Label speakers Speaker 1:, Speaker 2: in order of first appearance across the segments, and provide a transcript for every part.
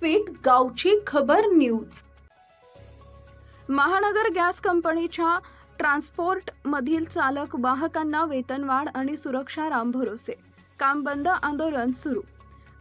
Speaker 1: Sweet गावची खबर news. महानगर गॅस कंपनीच्या ट्रान्सपोर्ट मधील चालक वाहकांना वेतनवाढ आणि सुरक्षा रामभरोसे। काम बंद आंदोलन सुरू।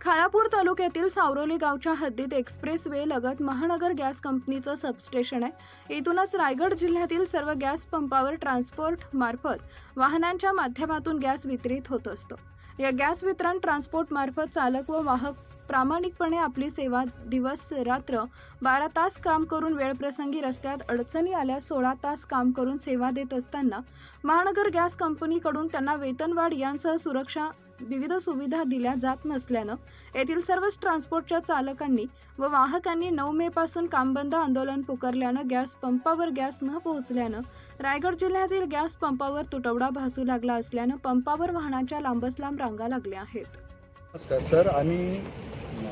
Speaker 1: खालापूर तालुक्यातील सावरोली गावच्या हद्दीत एक्सप्रेस वे लगत महानगर गॅस कंपनीचं सबस्टेशन आहे। इथूनच रायगड जिल्ह्यातील सर्व गॅस पंपावर ट्रान्सपोर्ट मार्फत वाहनांच्या माध्यमातून गॅस वितरित होत असतो। या गॅस वितरण ट्रान्सपोर्ट मार्फत चालक व वाहक प्रामाणिकपणे आपली सेवा दिवस रात्र 12 तास काम करून वेळप्रसंगी रस्त्यात अडचणी आल्या 16 तास काम करून सेवा देत असताना महानगर गॅस कंपनीकडून त्यांना वेतनवाढ यांसह सुरक्षा विविध सुविधा दिल्या जात नसल्यानं येथील सर्वच ट्रान्सपोर्टच्या चालकांनी व वाहकांनी 9 मे पासून काम बंद आंदोलन पुकारल्यानं गॅस पंपावर गॅस न पोहोचल्यानं रायगड जिल्ह्यातील गॅस पंपावर तुटवडा भासू लागला असल्यानं पंपावर वाहनांच्या लांबच लांब रांगा लागल्या आहेत।
Speaker 2: नमस्कार सर,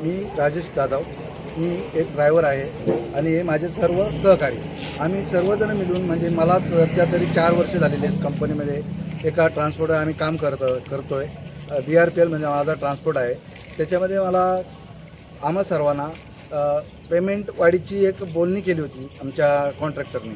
Speaker 2: मी राजेश जाधव, मी एक ड्रायव्हर आहे आणि हे माझे सर्व सहकारी। आम्ही सर्वजण मिळून म्हणजे मला सध्या तरी 4 वर्ष झालेली आहेत कंपनीमध्ये एका ट्रान्सपोर्टर आम्ही काम करतोय। BRPL म्हणजे माझा ट्रान्सपोर्ट आहे। त्याच्यामध्ये आम्हा सर्वांना पेमेंट वाढीची एक बोलणी केली होती आमच्या कॉन्ट्रॅक्टरने।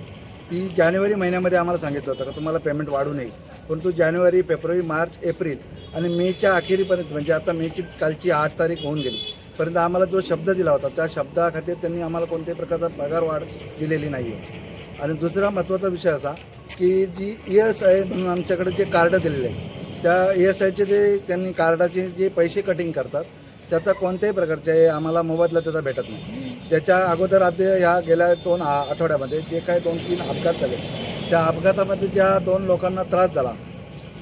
Speaker 2: ती जानेवारी महिन्यामध्ये आम्हाला सांगितलं होतं का तुम्हाला पेमेंट वाढू नये, परंतु जानेवारी, फेब्रुवारी, मार्च, एप्रिल आणि मेच्या अखेरीपर्यंत म्हणजे आता मेची कालची 8 तारीख होऊन गेली पर्यंत आम्हाला जो शब्द दिला होता त्या शब्दाखातीर त्यांनी आम्हाला कोणत्याही प्रकारचा पगार वाढ दिलेली नाही आहे। आणि दुसरा महत्त्वाचा विषय असा की जी ESI म्हणून आमच्याकडे जे कार्ड दिलेले आहे त्या ESIचे जे त्यांनी कार्डाचे जे पैसे कटिंग करतात त्याचा कोणत्याही प्रकारचे आम्हाला मोबदला त्याचा भेटत नाही। त्याच्या अगोदर आता ह्या गेल्या 2 आठवड्यामध्ये जे काही 2-3 अपघात झाले त्या अपघातामध्ये ज्या 2 लोकांना त्रास झाला,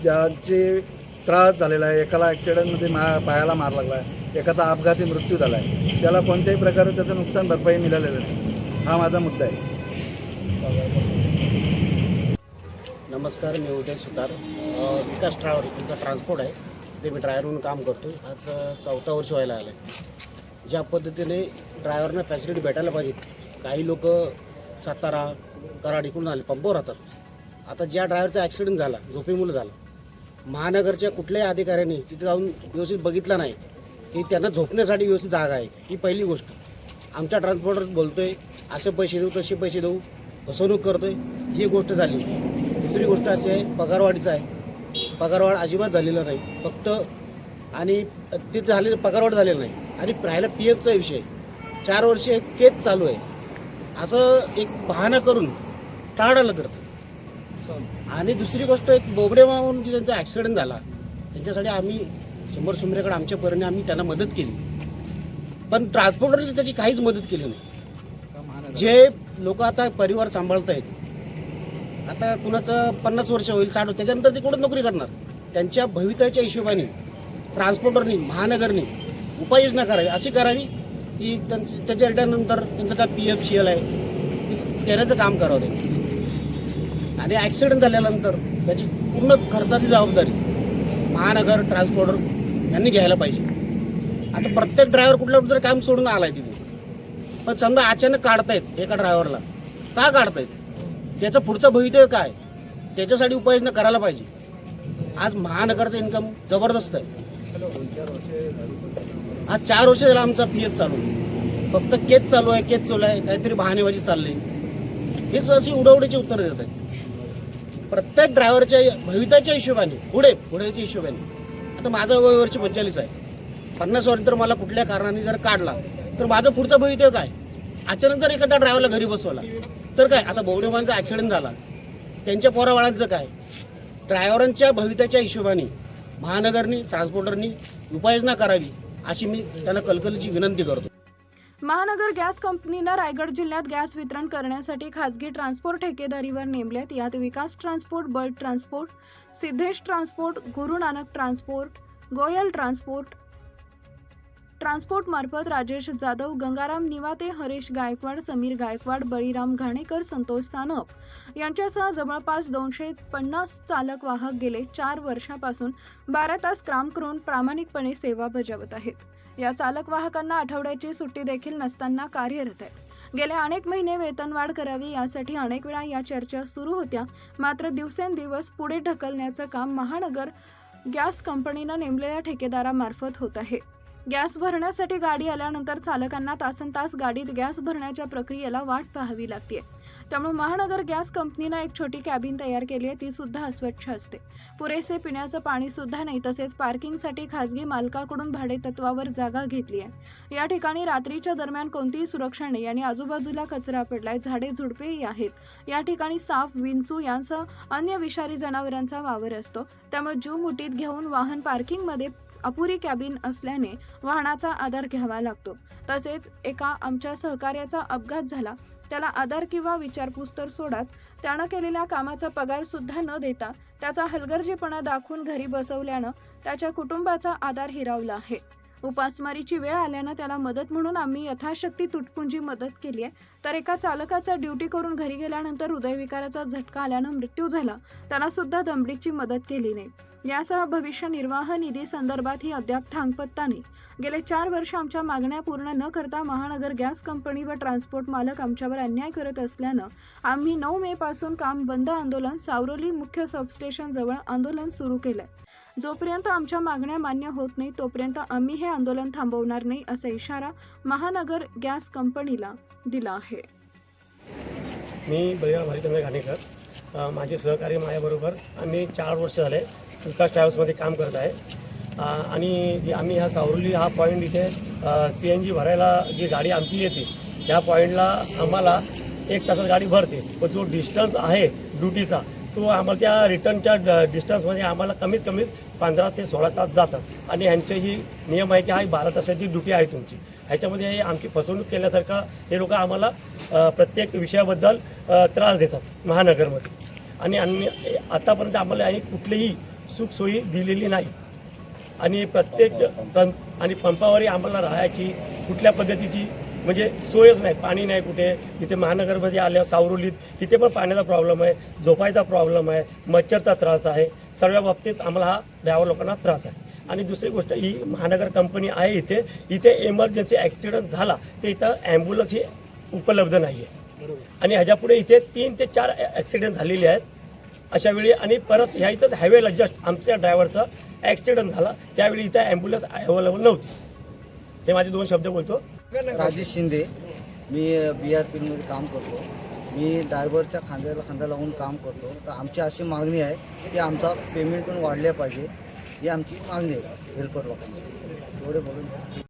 Speaker 2: ज्याचे त्रास झालेला आहे, एकाला ॲक्सिडेंटमध्ये पायाला मार लागला आहे, एकाचा अपघाती मृत्यू झाला आहे, त्याला कोणत्याही प्रकारे त्याचं नुकसान भरपाई मिळालेलं नाही। हा माझा मुद्दा आहे।
Speaker 3: नमस्कार, मी उदय सुतार, विकास ट्रान्सपोर्ट आहे, तिथे मी ड्रायव्हर म्हणून काम करतो। आज 4था वर्ष व्हायला आलं आहे। ज्या पद्धतीने ड्रायव्हरना फॅसिलिटी भेटायला पाहिजे, काही लोक सातारा, कराड इकडून आले, पंपावर राहतात। आता ज्या ड्रायव्हरचा ॲक्सिडेंट झाला, झोपेमुळे झाला, महानगरच्या कुठल्याही अधिकाऱ्यांनी तिथे जाऊन व्यवस्थित बघितलं नाही की त्यांना झोपण्यासाठी व्यवस्थित जागा आहे। ही पहिली गोष्ट। आमच्या ट्रान्सपोर्टर बोलतोय असं पैसे देऊ, तसे पैसे देऊ, फसवणूक करतोय, ही गोष्ट झाली। दुसरी गोष्ट अशी आहे, पगारवाढीचं आहे। पगारवाढ अजिबात झालेलं नाही, फक्त आणि तिथे झालेलं पगारवाढ झालेलं नाही। आणि राहिला PFचा विषय, 4 वर्ष केस चालू आहे असं एक बहाणा करून टाळायला करतं। आणि दुसरी गोष्ट, एक बोबडे म्हणून की त्यांचा ॲक्सिडेंट झाला त्यांच्यासाठी आम्ही शंभरकडे आमच्या परीने आम्ही त्यांना मदत केली, पण ट्रान्सपोर्टरने त्याची काहीच मदत केली नाही। जे लोक आता परिवार सांभाळत आहेत, आता कुणाचं 50 वर्ष होईल, 60 त्याच्यानंतर ते कुठं नोकरी करणार, त्यांच्या भवितव्याच्या हिशोबाने ट्रान्सपोर्टरनी, महानगरनी उपाययोजना करावी, अशी करावी की त्याच्या रिटर्ननंतर त्यांचं काय PF CL आहे देण्याचं काम करावं ते। आणि ॲक्सिडेंट झाल्यानंतर त्याची पूर्ण खर्चाची जबाबदारी महानगर ट्रान्सपोर्टर यांनी घ्यायला पाहिजे। आता प्रत्येक ड्रायव्हर कुठलं काम सोडून आला आहे तिथे, पण समजा अचानक काढतायत एका ड्रायव्हरला, का काढतायत, त्याचं पुढचं भवितव्य काय, त्याच्यासाठी उपाययोजना करायला पाहिजे। आज महानगरचं इन्कम जबरदस्त आहे। आज 4 वर्ष झाला आमचा PF चालू, फक्त केस चालू आहे, काहीतरी बहाणेबाजी चालली, हेच अशी उडवडीची उत्तरं देत आहेत प्रत्येक ड्रायव्हरच्या भवितव्याच्या हिशोबाने, पुढेच्या हिशोबाने। आता माझं वय वर्ष 45 आहे, 50 वर्ष तर मला कुठल्या कारणाने जर काढला तर माझं पुढचं भवितव्य काय? अचानक जर एखाद्या ड्रायव्हरला घरी बसवला तर काय? आता बोबडेमांचा ॲक्सिडेंट झाला, त्यांच्या पोराबाळांचं काय? ड्रायव्हरांच्या भवितव्याच्या हिशोबाने महानगरनी, ट्रान्सपोर्टरनी उपाययोजना करावी, अशी मी त्यांना कळकळीची विनंती करतो।
Speaker 1: महानगर गॅस कंपनीनं रायगड जिल्ह्यात गॅस वितरण करण्यासाठी खासगी ट्रान्सपोर्ट ठेकेदारीवर नेमलेत। यात Vikas transport, bird transport, Siddhesh transport, Guru Nanak transport, Goyal transport मार्फत राजेश जाधव, गंगाराम निवाते, हरीश गायकवाड, समीर गायकवाड, बळीराम घाणेकर, संतोष सानप यांच्यासह जवळपास 250 चालक वाहक गेले 4 वर्षापासून 12 तास काम करून प्रामाणिकपणे सेवा बजावत आहेत। या चालक वाहकांना आठवड्याची सुट्टी देखील नसताना कार्यरत आहेत। गेले अनेक महिने वेतनवाढ करावी यासाठी अनेक वेळा या चर्चा सुरू होत्या, मात्र दिवसेंदिवस पुढे ढकलण्याचं काम महानगर गॅस कंपनीनं नेमलेल्या ठेकेदारामार्फत होत आहे। गॅस भरण्यासाठी गाडी आल्यानंतर चालकांना तासनतास गाडीत गॅस भरण्याच्या प्रक्रियेला वाट पाहावी लागते. त्यामुळे महानगर गॅस कंपनीनं एक छोटी कॅबिन तयार केली आहे, ती सुद्धा अस्वच्छ असते. पुरेसे पिण्याचं पाणी सुद्धा नाही. तसेच पार्किंगसाठी खासगी मालकाकडून भाडेतत्वावर जागा घेतली आहे. या ठिकाणी रात्रीच्या दरम्यान कोणतीही सुरक्षा नाही आणि आजूबाजूला कचरा पडलाय, झाडे झुडपेही आहेत. या ठिकाणी साप, विंचू यांसह अन्य विषारी जनावरांचा वावर असतो. त्यामुळे जीव मुठीत घेऊन वाहन पार्किंगमध्ये अपुरी कॅबिन असल्याने वाहनाचा आधार घ्यावा लागतो. तसेच एका आमच्या सहकार्याचा अपघात झाला. त्याला आधार किंवा विचारपूस तर सोडाच, त्यानं केलेल्या कामाचा पगार सुद्धा न देता त्याचा हलगर्जीपणा दाखवून घरी बसवल्यानं त्याच्या कुटुंबाचा आधार हिरावला आहे. उपासमारीची वेळ आल्यानं त्याला मदत म्हणून आम्ही यथाशक्ती तुटपुंजी मदत केली आहे. तर एका चालकाचा ड्युटी करून घरी गेल्यानंतर हृदयविकाराचा झटका आल्यानं मृत्यू झाला. त्याला सुद्धा दमडीची मदत केली नाही. यासह भविष्य निर्वाह निधी संदर्भातही अद्याप थांगपत्ता नाही. गेले 4 वर्ष आमच्या मागण्या पूर्ण न करता महानगर गॅस कंपनी व ट्रान्सपोर्ट मालक आमच्यावर अन्याय करत असल्यानं आम्ही 9 मे पासून काम बंद आंदोलन सावरोली मुख्य सबस्टेशन जवळ आंदोलन सुरू केलंय. जोपर्यंत आमच्या मागण्या मान्य होत नाही तोपर्यंत आम्ही हे आंदोलन थांबवणार नाही, असा इशारा महानगर गॅस कंपनीला दिला आहे.
Speaker 4: मी बळीराम हरिचंद्र घाणेकर, माझे सहकारी माझ्याबरोबर आम्ही 4 वर्ष झाले विकास ट्रॅव्हल्समध्ये काम करत आहे. आणि आम्ही ह्या सावरोली हा पॉईंट इथे CNG भरायला जी गाडी आमची येते त्या पॉईंटला आम्हाला 1 तासात गाडी भरते. पण जो डिस्टन्स आहे ड्युटीचा तो आम्हाला त्या रिटर्नच्या डिस्टन्समध्ये आम्हाला कमीत कमी 15 ते 16 तास जातात. आणि ह्यांचे ही नियम आहे की हा 12 तासाची ड्युटी आहे तुमची. ह्याच्यामध्ये आमची फसवणूक केल्यासारखं हे लोक आम्हाला प्रत्येक विषयाबद्दल त्रास देतात महानगरमध्ये. आणि आतापर्यंत आम्हाला आणि कुठलीही सुखसोयी दिलेली नाही. आणि प्रत्येक आणि पंपावरही आम्हाला राहायची कुठल्या पद्धतीची म्हणजे सोयच नाही. पाणी नाही कुठे. इथे महानगरमध्ये आल्यावर सावरोलीत इथे पण पाण्याचा प्रॉब्लेम आहे, झोपायचा प्रॉब्लेम आहे, मच्छरचा त्रास आहे. सर्व बाबतीत आम्हाला हा ड्रायव्हर लोकांना त्रास आहे. आणि दुसरी गोष्ट ही महानगर कंपनी आहे इथे इमर्जन्सी ॲक्सिडेंट झाला तर इथं ॲम्ब्युलन्स ही उपलब्ध नाही आहे. आणि ह्याच्यापुढे इथे 3 ते 4 ॲक्सिडेंट झालेले आहेत अशा वेळी. आणि परत ह्या इथंच हायवेला जस्ट आमच्या ड्रायव्हरचा ॲक्सिडेंट झाला त्यावेळी इथं ॲम्ब्युलन्स अवेलेबल नव्हती. हे माझे 2 शब्द बोलतो.
Speaker 5: राजेश शिंदे, मी BRPमध्ये काम करतो. मी ड्रायव्हरच्या खांद्याला खांदा लावून काम करतो. तर आमची अशी मागणी आहे की आमचा पेमेंट पण वाढले पाहिजे, ही आमची मागणी आहे हेल्पर लोकांना. एवढे बोलून